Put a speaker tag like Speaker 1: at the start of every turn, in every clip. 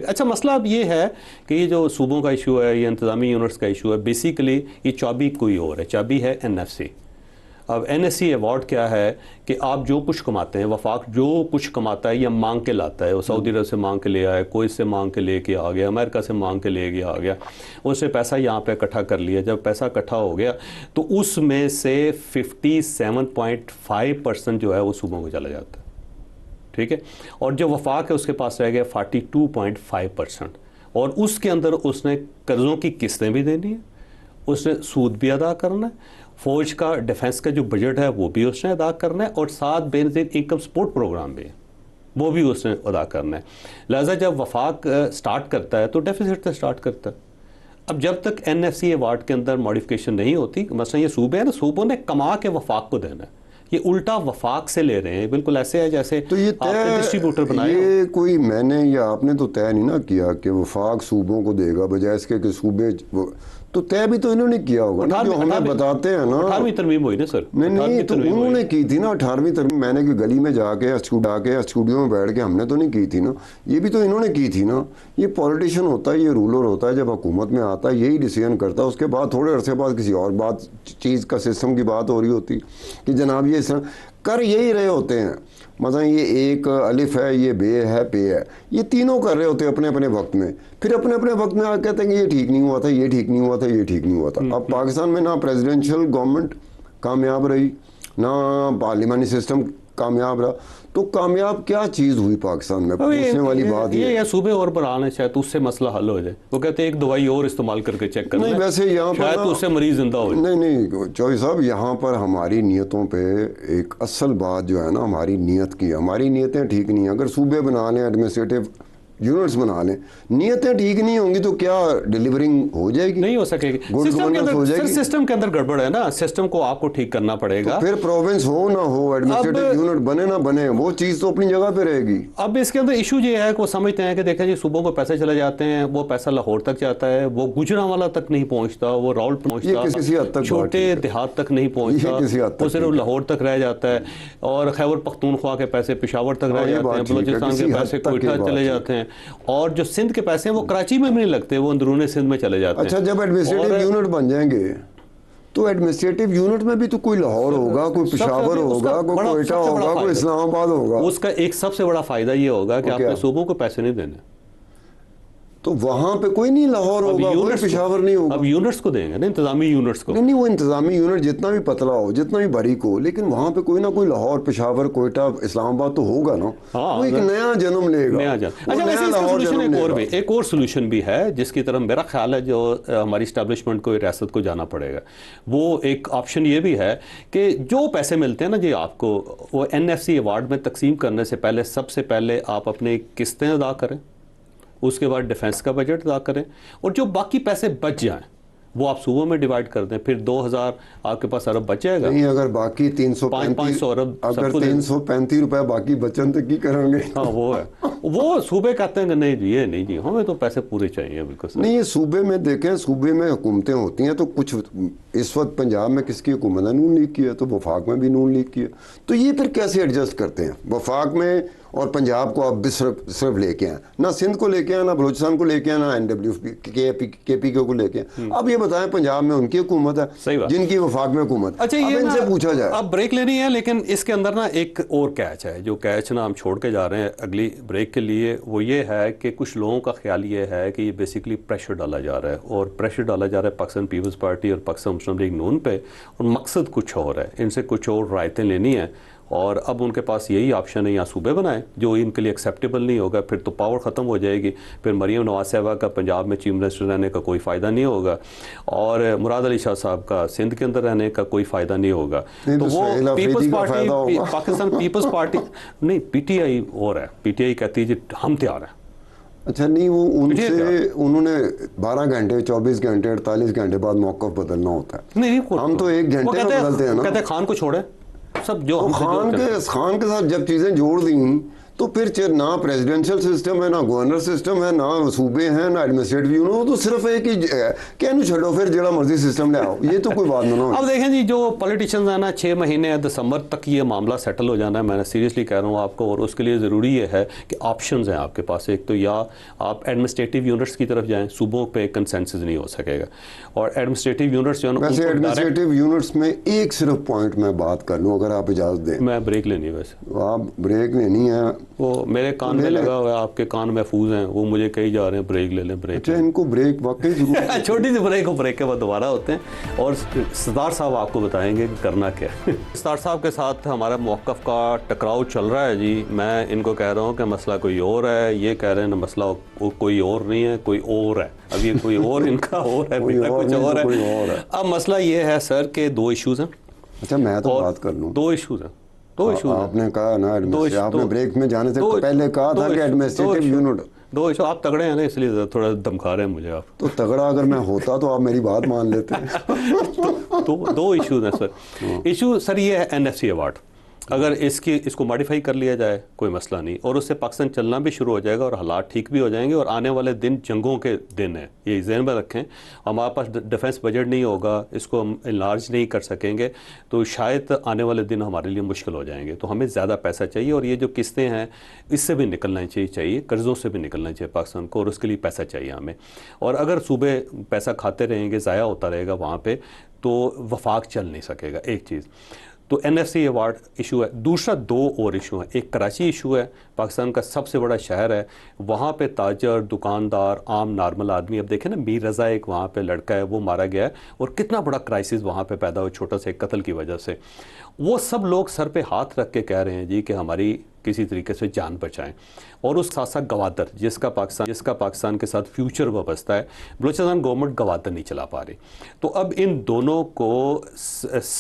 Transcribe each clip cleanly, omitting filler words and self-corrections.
Speaker 1: अच्छा मसला अब ये है कि ये जो सूबों का इशू है, ये इंतज़ामी यूनिट्स का इशू है, बेसिकली ये चाबी कोई और है, चाबी है एनएफसी। अब एनएससी अवार्ड क्या है कि आप जो कुछ कमाते हैं, वफाक जो कुछ कमाता है या मांग के लाता है, वो सऊदी अरब से मांग के ले आया, कोई से मांग के लेके आ गया, अमेरिका से मांग के ले आ गया, उससे पैसा यहाँ पे इकट्ठा कर लिया। जब पैसा इकट्ठा हो गया तो उसमें से 57.5% जो है वो सूबों को चला जाता है, ठीक है। और जो वफाक है उसके पास रह गया 42.5%, और उसके अंदर उसने कर्ज़ों की किस्तें भी देनी है, उसने सूद भी अदा करना है, फ़ौज का डिफेंस का जो बजट है वो भी उसने अदा करना है, और साथ बेनज़ीर इनकम सपोर्ट प्रोग्राम भी है वो भी उसने अदा करना है। लिहाजा जब वफाक स्टार्ट करता है तो डेफिसिट से स्टार्ट करता है। अब जब तक एनएफसी अवार्ड के अंदर मॉडिफिकेशन नहीं होती, मसलन ये सूबे हैं ना, सूबों ने कमा के वफाक को देना है, ये उल्टा वफाक से ले रहे हैं, बिल्कुल ऐसे है जैसे
Speaker 2: तो ये
Speaker 1: आपने डिस्ट्रीब्यूटर बनाए।
Speaker 2: ये कोई मैंने या आपने तो तय नहीं ना किया कि वफाक सूबों को देगा, बजाय इसके कि सूबे तो तय भी तो इन्होंने किया होगा ना, जो हमें बताते हैं ना।
Speaker 1: 18वीं तरमीम हुई ना सर?
Speaker 2: नहीं तो उन्होंने की थी ना 18वीं तरमीम। मैंने कि गली में जाके स्टूडियो में बैठ के हमने तो नहीं की थी ना, ये भी तो इन्होंने की थी ना। ये पॉलिटिशियन होता है, ये रूलर होता है, जब हुकूमत में आता है यही डिसीजन करता है, उसके बाद थोड़े अरसे बाद किसी और बात चीज़ का सिस्टम की बात हो रही होती कि जनाब ये कर यही रहे होते हैं। मतलब ये एक अलिफ है, ये बे है, पे है, ये तीनों कर रहे होते हैं अपने अपने वक्त में, फिर अपने अपने वक्त में आके कहते हैं कि ये ठीक नहीं हुआ था, ये ठीक नहीं हुआ था, ये ठीक नहीं हुआ था। अब पाकिस्तान में ना प्रेसिडेंशियल गवर्नमेंट कामयाब रही, ना पार्लियामानी सिस्टम कामयाब रहा, तो कामयाब क्या चीज़ हुई पाकिस्तान में? पूछने वाली बात
Speaker 1: ये सूबे और बढ़ाने चाहे तो उससे मसला हल हो जाए। वो कहते हैं एक दवाई और इस्तेमाल करके चेक करना।
Speaker 2: नहीं वैसे यहाँ पर
Speaker 1: तो उससे मरीज जिंदा हो जाए।
Speaker 2: नहीं चौधरी साहब, यहाँ पर हमारी नीयतों पे एक असल बात जो है ना, हमारी नीयत की, हमारी नीयतें ठीक नहीं है। अगर सूबे बना लें, एडमिनिस्ट्रेटिव यूनिट्स बना लें, नीयतें ठीक नहीं होंगी तो क्या डिलीवरिंग हो जाएगी?
Speaker 1: नहीं हो सकेगी। सिस्टम के अंदर गड़बड़ है ना, सिस्टम को आपको ठीक करना पड़ेगा।
Speaker 2: तो फिर प्रोविंस हो ना हो, एडमिनिस्ट्रेटिव यूनिट बने ना बने, वो चीज़ तो अपनी जगह पे रहेगी।
Speaker 1: अब इसके अंदर इशू ये है कि वो समझते हैं कि देखें जी सूबों को पैसे चले जाते हैं, वो पैसा लाहौर तक जाता है, वो गुजरांवाला तक नहीं पहुंचता, वो रावल पहुंचता, छोटे देहात तक नहीं पहुंचता, वो सिर्फ लाहौर तक रह जाता है, और खैबर पख्तूनख्वा के पैसे पेशावर तक रह जाते हैं, बलूचिस्तान के पैसे कोयटा चले जाते हैं, और जो सिंध के पैसे हैं वो कराची में भी नहीं लगते, वो अंदरूनी सिंध में चले जाते हैं।
Speaker 2: अच्छा, जब एडमिनिस्ट्रेटिव यूनिट बन जाएंगे तो एडमिनिस्ट्रेटिव यूनिट में भी तो कोई लाहौर होगा, कोई पेशावर होगा, कोई कोयटा होगा, कोई इस्लामाबाद होगा।
Speaker 1: उसका एक सबसे बड़ा फायदा ये होगा कि आपने सूबों को पैसे नहीं देने,
Speaker 2: तो वहाँ पे कोई नहीं लाहौर होगा, कोई पेशावर नहीं होगा।
Speaker 1: अब यूनिट्स को देंगे ना, इंतजामी यूनिट्स को।
Speaker 2: नहीं वो इंतजामी यूनिट जितना भी पतला हो, जितना भी बारीक हो, लेकिन वहाँ पे कोई ना कोई लाहौर, पेशावर, कोयटा, इस्लामाबाद तो होगा ना। वो एक नया जन्म लेगा,
Speaker 1: नया जन्म। अच्छा वैसे इसका सोल्यूशन एक और सोल्यूशन भी है जिसकी तरफ मेरा ख्याल है जो हमारी इस्टेब्लिशमेंट को, रियासत को जाना पड़ेगा। वो एक ऑप्शन ये भी है कि जो पैसे मिलते हैं ना जी आपको, वो एनएफसी अवार्ड में तकसीम करने से पहले सबसे पहले आप अपनी किस्तें अदा करें, उसके बाद डिफेंस का बजट अदा करें, और जो बाकी पैसे बच जाएं वो आप सूबों में डिवाइड कर दें, फिर 2000 आपके पास अरब बच जाएगा।
Speaker 2: नहीं, अगर बाकी 335
Speaker 1: अरब,
Speaker 2: अगर 335 रुपए बाकी बचन तो की करेंगे?
Speaker 1: हाँ वो है, वो सूबे कहते हैं कि नहीं जी, ये नहीं जी, हमें तो पैसे पूरे चाहिए। बिल्कुल
Speaker 2: नहीं, ये सूबे में देखें, सूबे में हुकूमतें होती हैं, तो कुछ इस वक्त पंजाब में किसकी हुकूमत है? नून लीग की है, तो वफाक में भी नून लीग की है, तो ये फिर कैसे एडजस्ट करते हैं? वफाक में और पंजाब को आप सिर्फ लेके आए, ना सिंध को लेके आए, ना बलूचिस्तान को लेके आए, ना KPK को लेके आए। अब ये बताएं, पंजाब में उनकी हुकूमत है, जिनकी वफाक में हुकूमत।
Speaker 1: अच्छा, ये
Speaker 2: इनसे पूछा जाए।
Speaker 1: अब ब्रेक लेनी है, लेकिन इसके अंदर ना एक और कैच है, जो कैच ना हम छोड़ के जा रहे हैं अगली ब्रेक के लिए। वो ये है कि कुछ लोगों का ख्याल ये है कि ये बेसिकली प्रेशर डाला जा रहा है, और प्रेशर डाला जा रहा है पाकिस्तान पीपल्स पार्टी और पाकिस्तान मुस्लिम लीग नून पे, और मकसद कुछ और है, इनसे कुछ और रायतें लेनी है, और अब उनके पास यही ऑप्शन है, या सूबे बनाए जो इनके लिए एक्सेप्टेबल नहीं होगा, फिर तो पावर ख़त्म हो जाएगी, फिर मरीम नवाज साहबा का पंजाब में चीफ मिनिस्टर रहने का कोई फ़ायदा नहीं होगा, और मुराद अली शाह साहब का सिंध के अंदर रहने का कोई फ़ायदा नहीं होगा। तो वो People's Party, Pakistan People's Party नहीं, PTI और है, PTI कहती है जी हम तैयार हैं।
Speaker 2: अच्छा, नहीं वो उनसे उन्होंने 12 घंटे, 24 घंटे, 48 घंटे बाद मौक़िफ़ बदलना होता है।
Speaker 1: नहीं,
Speaker 2: हम तो 1 घंटे में बदलते हैं ना।
Speaker 1: कहते हैं खान को छोड़े सब, जो
Speaker 2: खान के साथ जब चीज़ें जोड़ दी तो फिर ना प्रेसिडेंशियल सिस्टम है, ना गवर्नर सिस्टम है, ना सूबे हैं, ना एडमिनिस्ट्रेटिव यूनिट, वो तो सिर्फ एक ही कहनू छो फिर जो मर्जी सिस्टम ले आओ, ये तो कोई बात ना हो।
Speaker 1: अब देखें जी, जो पॉलिटिशियंस हैं ना, 6 महीने दिसंबर तक ये मामला सेटल हो जाना है, मैंने सीरियसली कह रहा हूँ आपको। और उसके लिए ज़रूरी ये है कि ऑप्शंस हैं आपके पास। एक तो या आप एडमिनिस्ट्रेटिव यूनिट्स की तरफ जाएँ, सूबों पे कंसेंसस नहीं हो सकेगा, और एडमिनिस्ट्रेटिव यूनिट्स जो है ना,
Speaker 2: वैसे एडमिनिस्ट्रेटिव यूनिट्स में एक सिर्फ पॉइंट मैं बात कर लूँ, अगर आप इजाज़त दें।
Speaker 1: मैं ब्रेक लेनी है वैसे।
Speaker 2: आप ब्रेक लेनी है,
Speaker 1: वो मेरे कान में लगा हुआ है, आपके कान महफूज हैं, वो मुझे कही जा रहे हैं ब्रेक ले लें, ब्रेक।
Speaker 2: अच्छा, इनको ब्रेक वाकई जरूर
Speaker 1: छोटी सी ब्रेक हो, ब्रेक के बाद दोबारा होते हैं और सरदार साहब आपको बताएंगे कि करना क्या है। सरदार साहब के साथ हमारा मौक़िफ़ का टकराव चल रहा है जी। मैं इनको कह रहा हूँ कि मसला कोई और है, ये कह रहे हैं मसला कोई और नहीं है, कोई और है। अब ये कोई और इनका और है, बेटा कुछ और है। अब मसला ये है सर के 2 इश्यूज़ हैं।
Speaker 2: अच्छा, मैं तो बात कर लूँ।
Speaker 1: 2 इश्यूज़ हैं, 2 इशू
Speaker 2: आपने कहा ना, आपने ब्रेक में जाने से पहले कहा था कि एडमिनिस्ट्रेटिव यूनिट।
Speaker 1: 2 इशू। आप तगड़े हैं ना, इसलिए थोड़ा धमका रहे हैं मुझे आप।
Speaker 2: तो तगड़ा अगर मैं होता तो आप मेरी बात मान लेते।
Speaker 1: तो 2 इशूज हैं सर। इशू सर ये है NFC अवार्ड। अगर इसको मॉडिफाई कर लिया जाए कोई मसला नहीं, और उससे पाकिस्तान चलना भी शुरू हो जाएगा और हालात ठीक भी हो जाएंगे। और आने वाले दिन जंगों के दिन हैं, ये ज़हन में रखें। हमारे पास डिफेंस बजट नहीं होगा, इसको हम इनलार्ज नहीं कर सकेंगे, तो शायद आने वाले दिन हमारे लिए मुश्किल हो जाएंगे। तो हमें ज़्यादा पैसा चाहिए, और ये जो किस्तें हैं इससे भी निकलना चाहिए, कर्ज़ों से भी निकलना चाहिए पाकिस्तान को, और उसके लिए पैसा चाहिए हमें। और अगर सूबे पैसा खाते रहेंगे, ज़ाया होता रहेगा वहाँ पर, तो वफाक चल नहीं सकेगा। एक चीज़ तो NFC अवार्ड इशू है। दूसरा 2 और इशू हैं। एक कराची इशू है, पाकिस्तान का सबसे बड़ा शहर है, वहाँ पे ताजर, दुकानदार, आम नॉर्मल आदमी, अब देखें ना, मीर रज़ा एक वहाँ पे लड़का है, वो मारा गया है, और कितना बड़ा क्राइसिस वहाँ पे पैदा हो छोटा सा एक कत्ल की वजह से। वो सब लोग सर पे हाथ रख के कह रहे हैं जी कि हमारी किसी तरीके से जान बचाएं। और उस साथ साथ गवादर, जिसका पाकिस्तान के साथ फ्यूचर वाबस्ता है, बलूचिस्तान गवर्नमेंट गवादर नहीं चला पा रही। तो अब इन दोनों को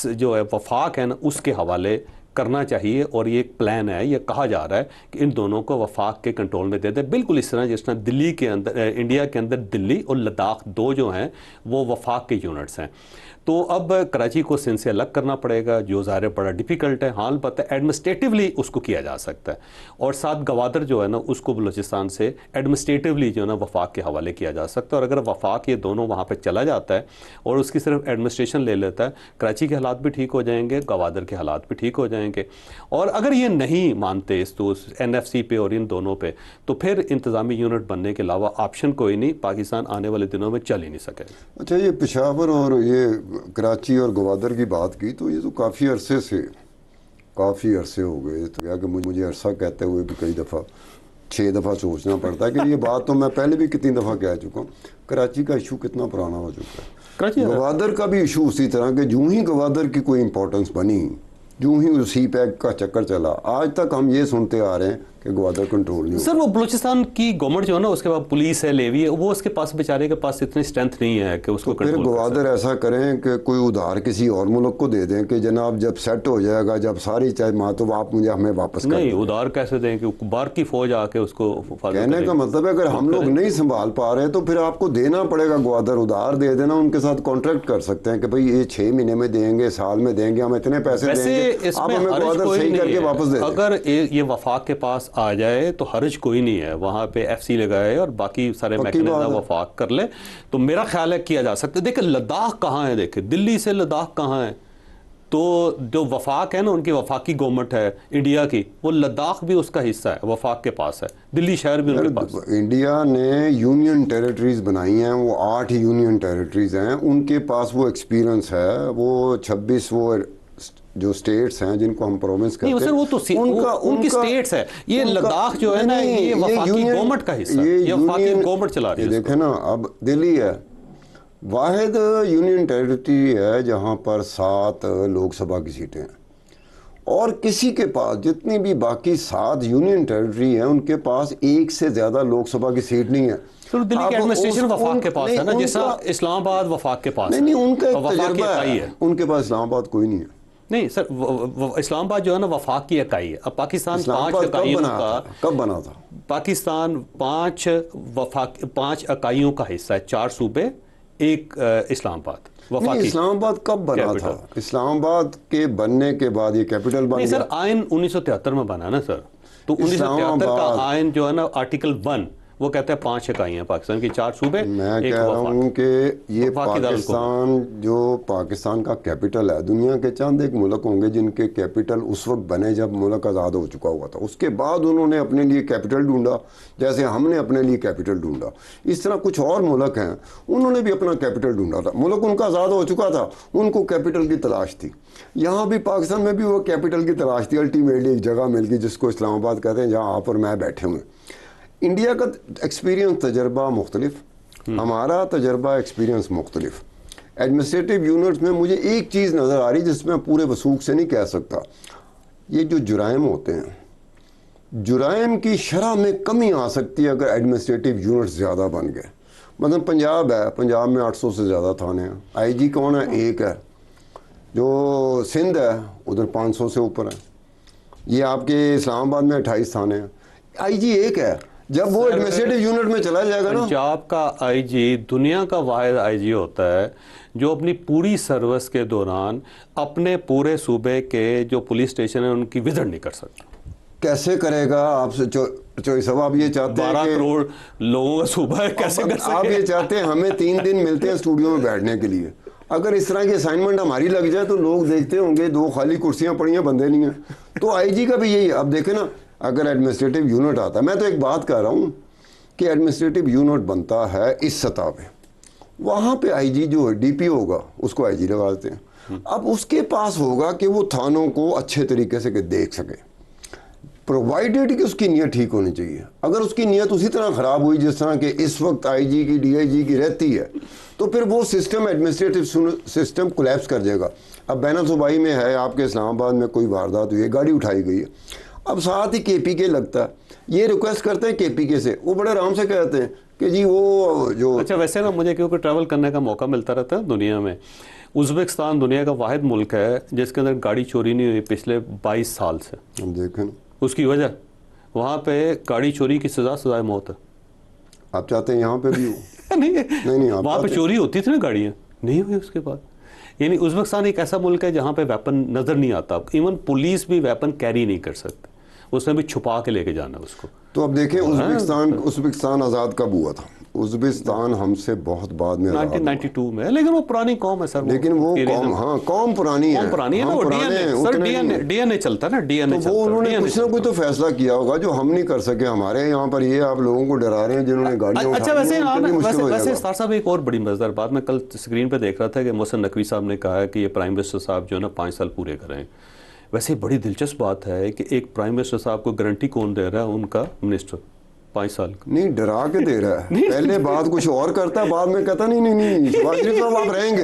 Speaker 1: जो है वफाक है ना, उसके हवाले करना चाहिए। और ये एक प्लान है, ये कहा जा रहा है कि इन दोनों को वफाक के कंट्रोल में दे दे, बिल्कुल इस तरह जिस तरह दिल्ली के अंदर, इंडिया के अंदर दिल्ली और लद्दाख 2 जो हैं वो वफाक के यूनिट्स हैं। तो अब कराची को सिंध से अलग करना पड़ेगा, जो ज़ाहिर बड़ा डिफ़िकल्ट है। हाल पता है एडमिनिस्ट्रेटिवली उसको किया जा सकता है, और साथ गवादर जो है ना, उसको बलूचिस्तान से एडमिनिस्ट्रेटिवली जो है ना वफाक के हवाले किया जा सकता है। और अगर वफाक ये दोनों वहाँ पर चला जाता है और उसकी सिर्फ एडमिनिस्ट्रेशन ले लेता है, कराची के हालात भी ठीक हो जाएंगे, गवादर के हालात भी ठीक हो जाएंगे। और अगर ये नहीं मानते इस तो NFC पे और इन दोनों पे, तो फिर इंतज़ामी यूनिट बनने के अलावा ऑप्शन कोई नहीं, पाकिस्तान आने वाले दिनों में चल ही नहीं सकेगा।
Speaker 2: अच्छा, ये पेशावर और ये कराची और गवादर की बात की, तो ये तो काफ़ी अरसे हो गए। तो क्या कि मुझे अरसा कहते हुए भी कई दफ़ा 6 दफ़ा सोचना पड़ता है कि ये बात तो मैं पहले भी कितनी दफ़ा कह चुका हूँ। कराची का इशू कितना पुराना हो चुका है। गवादर का भी इशू उसी तरह के, जूँ ही गवादर की कोई इंपॉर्टेंस बनी, जूँ ही उसी पैक का चक्कर चला, आज तक हम ये सुनते आ रहे हैं कि गवादर कंट्रोल नहीं।
Speaker 1: सर वो बलूचिस्तान की गवर्नमेंट जो है ना, उसके बाद पुलिस है, लेवी है, वो उसके पास बेचारे के पास इतनी स्ट्रेंथ नहीं है कि उसको
Speaker 2: तो फिर गवादर ऐसा करें कि कोई उधार किसी और मुल्क को दे दें कि जनाब जब सेट हो जाएगा, जब सारी चाहे माँ, तो आप मुझे हमें वापस कर
Speaker 1: नहीं, उधार कैसे दें कि बाहर की फौज आके उसको।
Speaker 2: कहने का मतलब है अगर हम लोग नहीं संभाल पा रहे तो फिर आपको देना पड़ेगा, गवादर उधार दे देना, उनके साथ कॉन्ट्रैक्ट कर सकते हैं कि भाई ये 6 महीने में देंगे, साल में देंगे, हम इतने पैसे देंगे, आप हमें गवादर सही करके वापस दे दें।
Speaker 1: अगर ये वफाक के पास आ जाए तो हर्ज कोई नहीं है, वहाँ पे FC लगाए और बाकी सारे मैकेनिज्म वफाक कर ले, तो मेरा ख्याल है किया जा सकता है। देखिए लद्दाख कहाँ है, देखिए दिल्ली से लद्दाख कहाँ है, तो जो वफाक है ना, उनकी वफाकी गवर्नमेंट है इंडिया की, वो लद्दाख भी उसका हिस्सा है, वफाक के पास है, दिल्ली शहर भी उनके पास।
Speaker 2: इंडिया ने यूनियन टेरिटरीज बनाई हैं, वो 8 यूनियन टेरिटरीज हैं, उनके पास वो एक्सपीरियंस है। वो 26 वो जो स्टेट्स हैं जिनको हम प्रोविंस करते हैं,
Speaker 1: सर वो तो उनकी स्टेट्स है। ये लद्दाख जो है ना, ये वफाकी गवर्नमेंट का हिस्सा है, ये वफाकी गवर्नमेंट चला रही है।
Speaker 2: देखें ना, अब दिल्ली है, वाहिद यूनियन टेरिटरी है जहां पर 7 लोकसभा की सीटें हैं, और किसी के पास जितनी भी बाकी 7 यूनियन टेरिटरी हैं उनके पास 1 से ज़्यादा लोकसभा की सीट नहीं है।
Speaker 1: तो दिल्ली के एडमिनिस्ट्रेशन वफाक के पास है ना, जैसा इस्लामाबाद वफाक के पास।
Speaker 2: नहीं, उनका एक तजुर्बा है, उनके पास इस्लामाबाद कोई नहीं है।
Speaker 1: नहीं सर, इस्लामाबाद जो है ना वफाक की इकाई है। अब पाकिस्तान 5 इकाइयों का
Speaker 2: कब बना था?
Speaker 1: पाकिस्तान 5 इकाइयों का हिस्सा है, 4 सूबे, 1 इस्लामाबाद।
Speaker 2: इस्लामाबाद कब बना था? इस्लामाबाद के बनने के बाद ये कैपिटल बन गया।
Speaker 1: सर आइन 1973 में बना ना सर। तो 1973 का
Speaker 2: इस्लामाबाद,
Speaker 1: आयन जो है ना, आर्टिकल 1 वो कहता है 5 इकाइयाँ पाकिस्तान की, 4 सूबे,
Speaker 2: मैं
Speaker 1: एक
Speaker 2: कह रहा
Speaker 1: वफाक।
Speaker 2: हूँ कि ये
Speaker 1: वफाकी दारुल-कुवैत।
Speaker 2: पाकिस्तान जो पाकिस्तान का कैपिटल है, दुनिया के चंद एक मुल्क होंगे जिनके कैपिटल उस वक्त बने जब मुल्क आज़ाद हो चुका हुआ था। उसके बाद उन्होंने अपने लिए कैपिटल ढूंढा, जैसे हमने अपने लिए कैपिटल ढूंढा। इस तरह कुछ और मुल्क हैं, उन्होंने भी अपना कैपिटल ढूंढा था। मुल्क उनका आज़ाद हो चुका था, उनको कैपिटल की तलाश थी। यहाँ भी पाकिस्तान में भी वो कैपिटल की तलाश थी। अल्टीमेटली एक जगह मिल गई जिसको इस्लामाबाद कहते हैं, जहाँ आप और मैं बैठे हुए। इंडिया का एक्सपीरियंस तजर्बा मुख्तलिफ, हमारा तजर्बा एक्सपीरियंस मुख्तलिफ। एडमिनिस्ट्रेटिव यूनिट्स में मुझे एक चीज़ नज़र आ रही जिसमें पूरे वसूख से नहीं कह सकता, ये जो जुराइम होते हैं, जुराइम की शरह में कमी आ सकती है अगर एडमिनिस्ट्रेटिव यूनिट्स ज़्यादा बन गए। मतलब पंजाब है, पंजाब में 800 से ज़्यादा थाने हैं। IG कौन है? एक है। जो सिंध है उधर 500 से ऊपर है। ये आपके इस्लामाबाद में 28 थाने हैं। IG एक है। जब वो एडमिनिस्ट्रेटिव यूनिट में चला जाएगा ना,
Speaker 1: पंजाब का IG दुनिया का वाहिद IG होता है जो अपनी पूरी सर्विस के दौरान अपने पूरे सूबे के जो पुलिस स्टेशन है उनकी विजिट नहीं कर सकता।
Speaker 2: कैसे करेगा? आपसे चॉइस अब आप ये चाहते हैं
Speaker 1: 12 करोड़ लोगों का सूबा है, कैसे कर
Speaker 2: आप
Speaker 1: सके?
Speaker 2: ये चाहते हैं हमें 3 दिन मिलते हैं स्टूडियो में बैठने के लिए। अगर इस तरह की असाइनमेंट हमारी लग जाए तो लोग देखते होंगे 2 खाली कुर्सियां पड़ी हैं, बंदे नहीं हैं। तो IG का भी यही है। अब देखें ना, अगर एडमिनिस्ट्रेटिव यूनिट आता है, मैं तो एक बात कह रहा हूँ कि एडमिनिस्ट्रेटिव यूनिट बनता है इस सतह पे, वहाँ पे IG जो DP होगा उसको IG लगा देते हैं। अब उसके पास होगा कि वो थानों को अच्छे तरीके से देख सके, प्रोवाइडेड कि उसकी नीयत ठीक होनी चाहिए। अगर उसकी नीयत उसी तरह ख़राब हुई जिस तरह कि इस वक्त IG की DIG की रहती है, तो फिर वो सिस्टम, एडमिनिस्ट्रेटिव सिस्टम कोलैप्स कर जाएगा। अब बैना सूबाई में है, आपके इस्लामाबाद में कोई वारदात हुई है, गाड़ी उठाई गई है, अब साथ ही KPK लगता है, ये रिक्वेस्ट करते हैं KPK से, वो बड़े आराम से कहते हैं कि जी वो जो।
Speaker 1: अच्छा, वैसे ना मुझे क्योंकि ट्रैवल करने का मौका मिलता रहता है दुनिया में, उज़्बेकिस्तान दुनिया का वाहिद मुल्क है जिसके अंदर गाड़ी चोरी नहीं हुई पिछले 22 साल से।
Speaker 2: हम देखें ना,
Speaker 1: उसकी वजह वहाँ पे गाड़ी चोरी की सज़ाए मौत है।
Speaker 2: आप चाहते हैं यहाँ पे भी हो?
Speaker 1: नहीं
Speaker 2: नहीं, आप
Speaker 1: वहाँ पे
Speaker 2: चाहते
Speaker 1: चोरी होती थी ना, गाड़ियाँ नहीं हुई उसके बाद। यानी उज़्बेकिस्तान एक ऐसा मुल्क है जहाँ पे वेपन नज़र नहीं आता, इवन पुलिस भी वेपन कैरी नहीं कर सकते, उसने भी छुपा के लेके जाना उसको।
Speaker 2: तो अब देखें, उज़्बेकिस्तान आज़ाद कब हुआ था? उज़्बेकिस्तान हमसे बहुत बाद में
Speaker 1: 1992 में, लेकिन वो पुरानी कौम है सर।
Speaker 2: लेकिन वो कौम, हाँ कौम पुरानी है,
Speaker 1: पुरानी है ना, वो DNA चलता है ना, DNA
Speaker 2: तो वो उन्होंने कुछ ना कुछ तो फैसला किया होगा जो हम नहीं कर सके। हमारे यहाँ पर ये आप लोगों को डरा रहे हैं जिन्होंने गाड़ियाँ।
Speaker 1: अच्छा, वैसे सर साहब एक और बड़ी मजेदार बात मैं कल स्क्रीन पे देख रहा था कि मोहसिन नकवी साहब ने कहा है कि ये प्राइम मिनिस्टर साहब जो है ना 5 साल पूरे करें। वैसे बड़ी दिलचस्प बात है कि एक प्राइम मिनिस्टर साहब को गारंटी कौन दे रहा है? उनका मिनिस्टर 5 साल का।
Speaker 2: नहीं, डरा के दे रहा है। पहले बात कुछ और करता है, बाद में कहता नहीं शहबाज शरीफ साहब आप रहेंगे।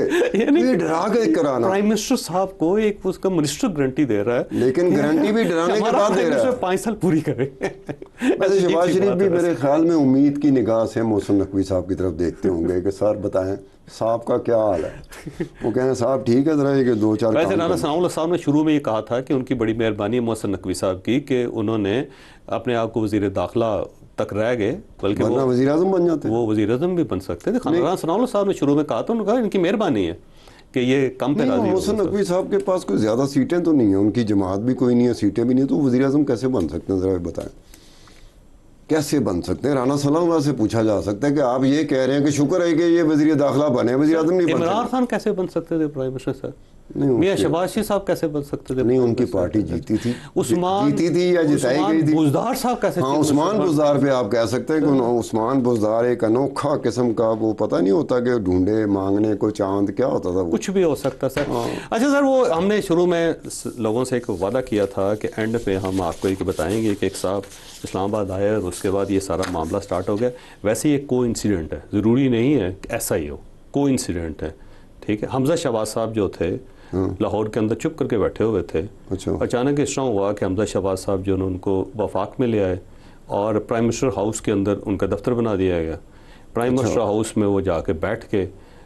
Speaker 2: ये डरा के कराना।
Speaker 1: प्राइम मिनिस्टर साहब को एक उसका मिनिस्टर गारंटी दे रहा है,
Speaker 2: लेकिन गारंटी भी डराने के बाद दे रहा है।
Speaker 1: 5 साल पूरी करे।
Speaker 2: वैसे शहबाज शरीफ भी मेरे ख्याल में उम्मीद की निगाह से मोहसिन नकवी साहब की तरफ देखते होंगे कि सर बताएं साहब का क्या हाल है। वो कहें साहब ठीक है, जरा ये 2-4।
Speaker 1: वैसे राना सनाउल्लाह साहब ने शुरू में ये कहा था कि उनकी बड़ी मेहरबानी है मोहसिन नकवी साहब की कि उन्होंने अपने आप को वज़ीर दाखिला तक रह गए, बल्कि वो
Speaker 2: वज़ीर आज़म बन जाते,
Speaker 1: वो वज़ीर आज़म भी बन सकते थे। राना सनाउल्लाह साहब ने शुरू में कहा था, उन्होंने कहा इनकी मेहरबानी है कि ये कम पे राजी।
Speaker 2: मोहसिन नकवी साहब के पास कोई ज़्यादा सीटें तो नहीं है, उनकी जमात भी कोई नहीं है, सीटें भी नहीं है, तो वज़ीर आज़म कैसे बन सकते हैं? ज़रा बताएं कैसे बन सकते हैं? राना सनाउल्लाह से पूछा जा सकता है कि आप ये कह रहे हैं कि शुक्र है कि ये वज़ीर दाखिला बने, वज़ीर आज़म नहीं बन सकते।
Speaker 1: इमरान खान कैसे बन सकते थे प्राइम मिनिस्टर साहब? मियां शहबाज शरीफ साहब कैसे बन सकते थे?
Speaker 2: नहीं, उनकी पार्टी जीती थी,
Speaker 1: उस्मान
Speaker 2: जीती थी या जिताई गई थी।
Speaker 1: बुज़दार साहब कैसे?
Speaker 2: हाँ, उस्मान बुज़दार पे आप कह सकते हैं कि उस्मान बुज़दार एक अनोखा किस्म का, वो पता नहीं होता कि ढूंढे मांगने को चांद क्या होता था, वो
Speaker 1: कुछ भी हो सकता सर। अच्छा सर, वो हमने शुरू में लोगों से एक वादा किया था कि एंड पे हम आपको एक बताएंगे कि एक साहब इस्लामाबाद आए और उसके बाद ये सारा मामला स्टार्ट हो गया। वैसे ये कोइंसिडेंट है, ज़रूरी नहीं है कि ऐसा ही हो, कोइंसिडेंट है, ठीक है। हमजा शहबाज साहब जो थे लाहौर के अंदर चुप करके बैठे हुए थे।
Speaker 2: अच्छा।
Speaker 1: अचानक इस तरह हुआ कि हमजा शहबाज साहब जो उनको वफाक में ले आए और प्राइम मिनिस्टर हाउस के अंदर उनका दफ्तर बना दिया गया। प्राइम मिनिस्टर हाउस में वो जाके बैठ के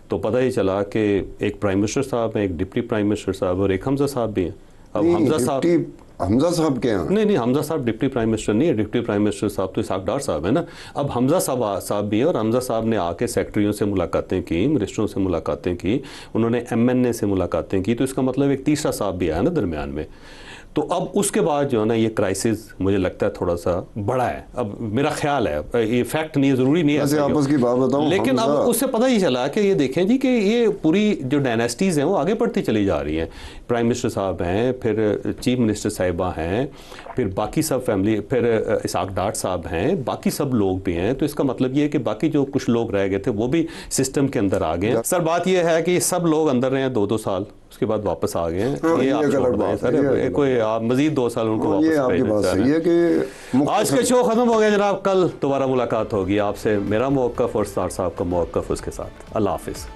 Speaker 1: तो पता ही चला कि एक प्राइम मिनिस्टर साहब हैं, एक डिप्टी प्राइम मिनिस्टर साहब और एक हमजा साहब भी हैं। अब
Speaker 2: हमजा साहब क्या हैं?
Speaker 1: नहीं, हमजा साहब डिप्टी प्राइम मिनिस्टर नहीं है, डिप्टी प्राइम मिनिस्टर साहब तो इसहाक डार साहब है ना। अब हमजा साहब भी है और हमजा साहब ने आके सेक्रेटरियों से मुलाकातें की, मिनिस्टरों से मुलाकातें की, उन्होंने MNA से मुलाकातें की, तो इसका मतलब एक तीसरा साहब भी आया ना दरमियान में। तो अब उसके बाद जो है ना ये क्राइसिस मुझे लगता है थोड़ा सा बड़ा है। अब मेरा ख्याल है, ये फैक्ट नहीं है, ज़रूरी नहीं है
Speaker 2: वैसे
Speaker 1: ऐसा
Speaker 2: आपस की बात बताऊं,
Speaker 1: लेकिन अब उससे पता ही चला कि ये देखें जी कि ये पूरी जो डायनेस्टीज़ हैं वो आगे बढ़ती चली जा रही हैं। प्राइम मिनिस्टर साहब हैं, फिर चीफ मिनिस्टर साहिबा हैं, फिर बाकी सब फैमिली, फिर इसाक डार साहब हैं, बाकी सब लोग भी हैं। तो इसका मतलब ये है कि बाकी जो कुछ लोग रह गए थे वो भी सिस्टम के अंदर आ गए हैं। सर बात ये है कि सब लोग अंदर रहे हैं 2-2 साल, उसके बाद वापस आ गए हैं। ये आप छोड़ दें सर, कोई आप मजीद 2 साल उनको वापस
Speaker 2: ये आपकी बात सही है कि
Speaker 1: आज का शो खत्म हो गया जनाब। कल दोबारा मुलाकात होगी आपसे, मेरा मौक़िफ़ और सर साहब का मौक़िफ़ उसके साथ। अल्लाह हाफिज़।